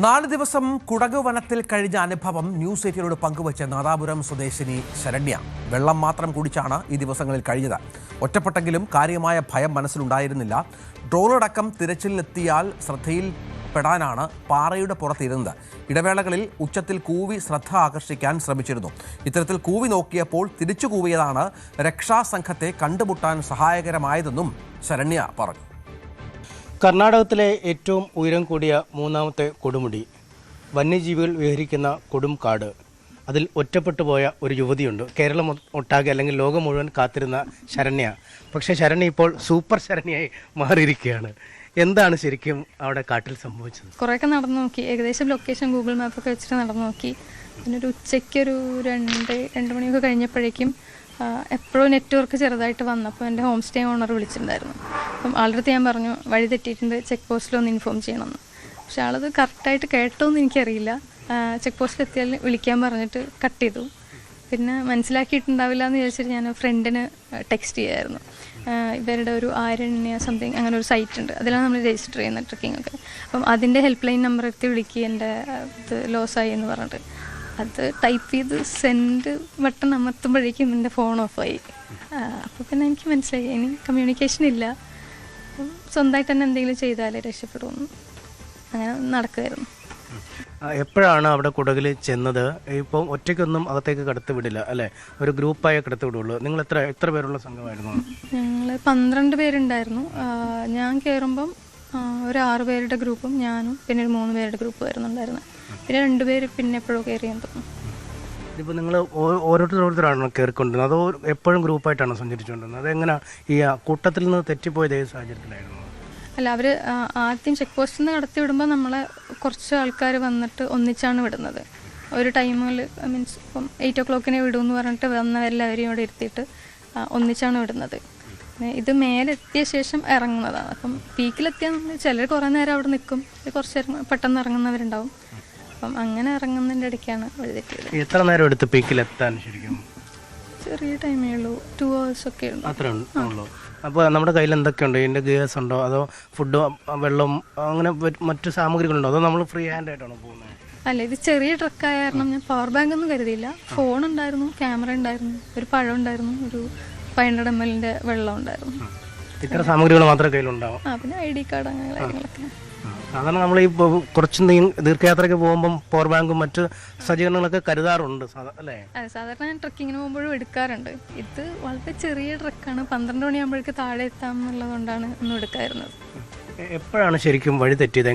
4 ദിവസം കുടക് വനത്തിൽ കഴിഞ്ഞ അനുഭവം ന്യൂസ് 18 പങ്കുവച്ച നാദാപുരം സ്വദേശിനി ശരണ്യ വെള്ളം മാത്രം കുടിച്ചാണ് ഈ ദിവസങ്ങളിൽ കഴിഞ്ഞത്. ഒറ്റപ്പെട്ടെങ്കിലും കാര്യമായ ഭയം മനസ്സിലുണ്ടായിരുന്നില്ല. ഡ്രോണടക്കം തിരച്ചിലിനെത്തിയാൽ ശ്രദ്ധയിൽപ്പെടാനാണ് പാറയുടെ പുറത്തിരുന്നത്. ഇടവേളകളിൽ ഉച്ചത്തിൽ കൂവി ശ്രദ്ധ ആകർഷിക്കാൻ ശ്രമിച്ചിരുന്നു. ഇത്തരത്തിൽ കൂവി നോക്കിയപ്പോൾ തിരിച്ചു കൂവിയതാണ് രക്ഷാസംഘത്തെ കണ്ടുമുട്ടാൻ സഹായകരമായതെന്നും ശരണ്യ പറഞ്ഞു. കർണാടകത്തിലെ ഏറ്റവും ഉയരം കൂടിയ മൂന്നാമത്തെ കൊടുമുടി, വന്യജീവികൾ വിഹരിക്കുന്ന കൊടും കാട്, അതിൽ ഒറ്റപ്പെട്ടു പോയ ഒരു യുവതിയുണ്ട്. കേരളം ഒട്ടാകെ അല്ലെങ്കിൽ ലോകം മുഴുവൻ കാത്തിരുന്ന ശരണ്യ. പക്ഷേ ശരണ്യ ഇപ്പോൾ സൂപ്പർ ശരണ്യയായി മാറിയിരിക്കുകയാണ്. എന്താണ് ശരിക്കും അവിടെ കാട്ടിൽ സംഭവിച്ചത്? കുറേയൊക്കെ നടന്നു നോക്കി, ഏകദേശം ലൊക്കേഷൻ ഗൂഗിൾ മാപ്പൊക്കെ വെച്ചിട്ട് നടന്നു നോക്കി. പിന്നെ ഒരു ഉച്ചയ്ക്കൊരു 2 മണിയൊക്കെ കഴിഞ്ഞപ്പോഴേക്കും എപ്പോഴും നെറ്റ്വർക്ക് ചെറുതായിട്ട് വന്നപ്പോൾ എൻ്റെ ഹോം സ്റ്റേ ഓണർ വിളിച്ചിട്ടുണ്ടായിരുന്നു. അപ്പം ആളുടെ അടുത്ത് ഞാൻ പറഞ്ഞു, വഴി തെറ്റിയിട്ടുണ്ട്, ചെക്ക് പോസ്റ്റിലൊന്ന് ഇൻഫോം ചെയ്യണമെന്ന്. പക്ഷെ ആളത് കറക്റ്റായിട്ട് കേട്ടോന്ന് എനിക്കറിയില്ല. ചെക്ക് പോസ്റ്റിലെത്തിയാൽ വിളിക്കാൻ പറഞ്ഞിട്ട് കട്ട് ചെയ്തു. പിന്നെ മനസ്സിലാക്കിയിട്ടുണ്ടാവില്ല എന്ന് വിചാരിച്ചിട്ട് ഞാൻ ഫ്രണ്ടിന് ടെക്സ്റ്റ് ചെയ്യായിരുന്നു. ഇവരുടെ ഒരു ആരണ്യ സംതിങ് അങ്ങനെ ഒരു സൈറ്റ് ഉണ്ട്, അതിലാണ് നമ്മൾ രജിസ്റ്റർ ചെയ്യുന്നത് ട്രക്കിംഗ് ഒക്കെ. അപ്പം അതിൻ്റെ ഹെൽപ്പ് ലൈൻ നമ്പർ എടുത്ത് വിളിക്കുക, എൻ്റെ ഇത് ലോസായി എന്ന് പറഞ്ഞിട്ട്. അത് ടൈപ്പ് ചെയ്ത് സെൻഡ് ബട്ടൺ അമർത്തുമ്പോഴേക്കും എൻ്റെ ഫോൺ ഓഫായി. അപ്പോൾ പിന്നെ എനിക്ക് മനസ്സിലായി ഇനി കമ്മ്യൂണിക്കേഷൻ ഇല്ല, സ്വന്തമായിട്ട് തന്നെ എന്തെങ്കിലും ചെയ്താലേ രക്ഷപ്പെടുമെന്ന്. അങ്ങനെ നടക്കുമായിരുന്നു. എപ്പോഴാണ് അവിടെ കുടകിൽ ചെന്നത്? ഇപ്പം ഒറ്റയ്ക്കൊന്നും അകത്തേക്ക് കടത്തി വിടില്ല അല്ലേ, ഒരു ഗ്രൂപ്പായി കടത്തി വിടുള്ളൂ. നിങ്ങൾ എത്ര പേരുള്ള സംഘമായിരുന്നു? ഞങ്ങൾ 12 പേരുണ്ടായിരുന്നു. ഞാൻ കയറുമ്പം ഒരു 6 പേരുടെ ഗ്രൂപ്പും ഞാനും പിന്നെ ഒരു 3 പേരുടെ ഗ്രൂപ്പ് വരുന്നുണ്ടായിരുന്നു. പിന്നെ 2 പേര് പിന്നെ എപ്പോഴും കയറിയെന്ന് തോന്നുന്നു. ഇപ്പോൾ നിങ്ങൾ ഓരോരുത്തരാണോ കയറിക്കൊണ്ടിരുന്നത്, അതോ എപ്പോഴും ഗ്രൂപ്പായിട്ടാണോ സഞ്ചരിച്ചുകൊണ്ടിരുന്നത്? അതെങ്ങനെയാണ് ഈ കൂട്ടത്തിൽ നിന്ന് തെറ്റിപ്പോയത് ഏത് സാഹചര്യത്തിലായിരുന്നു? അല്ല, അവർ ആദ്യം ചെക്ക് പോസ്റ്റിൽ നിന്ന് കടത്തി വിടുമ്പോൾ നമ്മളെ കുറച്ച് ആൾക്കാർ വന്നിട്ട് ഒന്നിച്ചാണ് വിടുന്നത്. ഒരു ടൈമിൽ മീൻസ് ഇപ്പം 8 o'clock വിടുമെന്ന് പറഞ്ഞിട്ട് വന്നവരെല്ലാവരെയും ഇവിടെ ഇരുത്തിയിട്ട് ഒന്നിച്ചാണ് വിടുന്നത്. ഇത് മേലെത്തിയ ശേഷം ഇറങ്ങുന്നതാണ്. അപ്പം പീക്കിലെത്തിയാൽ നമ്മൾ ചിലർ കുറേ നേരം അവിടെ നിൽക്കും, കുറച്ച് നേരം പെട്ടെന്ന് ഇറങ്ങുന്നവരുണ്ടാവും. അപ്പം അങ്ങനെ ഇറങ്ങുന്നതിൻ്റെ ഇടയ്ക്കാണ് വഴി തെറ്റിയത്. എത്ര നേരം എടുത്ത് പീക്കിലെത്താൻ? ശരിക്കും ചെറിയ ടൈമേ ഉള്ളൂ, 2 hours ഒക്കെ ഉണ്ട്. അത്രേ ഉള്ളൂ. അപ്പോൾ നമ്മുടെ കയ്യിൽ എന്തൊക്കെയുണ്ട്? ഇതിൻ്റെ ഗേഴ്സ് ഉണ്ടോ, അതോ ഫുഡ്, വെള്ളം, അങ്ങനെ മറ്റു സാമഗ്രികളുണ്ടോ, അതോ നമ്മൾ ഫ്രീ ഹാൻഡ് ആയിട്ടാണോ പോകുന്നത്? അല്ല, ഇത് ചെറിയ ട്രക്കായ കാരണം ഞാൻ പവർ ബാങ്ക് ഒന്നും കരുതിയില്ല. ഫോൺ ഉണ്ടായിരുന്നു, ക്യാമറ ഉണ്ടായിരുന്നു, ഒരു പഴം ഉണ്ടായിരുന്നു, ഒരു 500 ml വെള്ളം ഉണ്ടായിരുന്നു. ഇത്ര സാമഗ്രികൾ മാത്രമേ കയ്യിലുണ്ടാവും. പിന്നെ ID കാർഡ് അങ്ങനെ കാര്യങ്ങളൊക്കെ. സാധാരണ നമ്മൾ ഈ കുറച്ച് ദീർഘയാത്രയ്ക്ക് പോകുമ്പം പവർ ബാങ്കും മറ്റ് സജ്ജീകരണങ്ങളൊക്കെ കരുതാറുണ്ട് അല്ലേ? അതെ, സാധാരണ ഞാൻ ട്രക്കിങ്ങിന് പോകുമ്പോഴും എടുക്കാറുണ്ട്. ഇത് വളരെ ചെറിയ ട്രക്കാണ്, 12 മണിയാകുമ്പോഴേക്ക് താഴെ എത്താം എന്നുള്ളത് കൊണ്ടാണ് ഒന്നും എടുക്കാറുള്ളത്. എപ്പോഴാണ് ശരിക്കും വഴി തെറ്റിയത്?